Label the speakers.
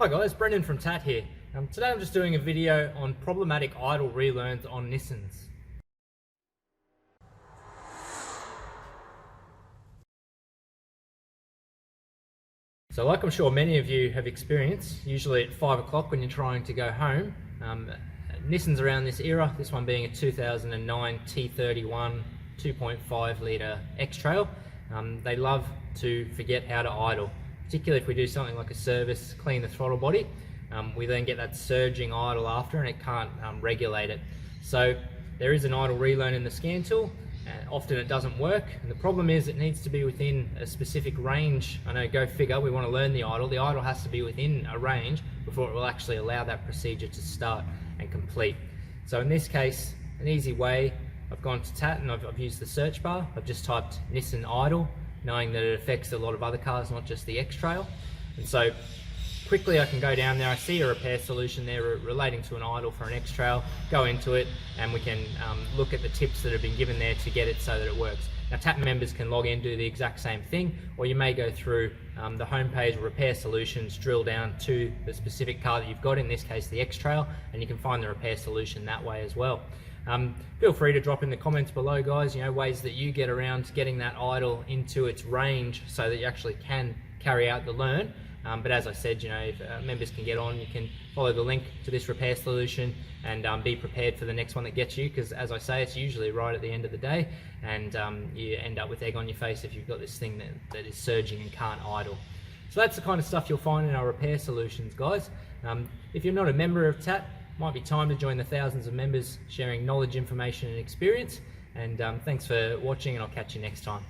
Speaker 1: Hi guys, Brendan from TAT here. Today I'm just doing a video on problematic idle relearns on Nissans. So like I'm sure many of you have experienced, usually at 5 o'clock when you're trying to go home, Nissans around this era, this one being a 2009 T31 2.5 litre X-TRAIL, they love to forget how to idle. Particularly if we do something like a service, clean the throttle body, we then get that surging idle after and it can't regulate it. So there is an idle relearn in the scan tool, and often it doesn't work, and the problem is it needs to be within a specific range. I know, go figure, we want to learn the idle has to be within a range before it will actually allow that procedure to start and complete. So in this case, an easy way, I've gone to TAT and I've used the search bar. I've just typed Nissan idle, knowing that it affects a lot of other cars, not just the X-TRAIL. And so quickly I can go down there, I see a repair solution there relating to an idle for an X-TRAIL, go into it and we can look at the tips that have been given there to get it so that it works. Now TAP members can log in, do the exact same thing, or you may go through the homepage, repair solutions, drill down to the specific car that you've got, in this case the X-TRAIL, and you can find the repair solution that way as well. Feel free to drop in the comments below, guys, ways that you get around getting that idle into its range so that you actually can carry out the learn. But as I said, if members can get on, you can follow the link to this repair solution and be prepared for the next one that gets you, because as I say, it's usually right at the end of the day, and you end up with egg on your face if you've got this thing that is surging and can't idle. So that's the kind of stuff you'll find in our repair solutions, guys. If you're not a member of TAT, might be time to join the thousands of members sharing knowledge, information and experience. And thanks for watching, and I'll catch you next time.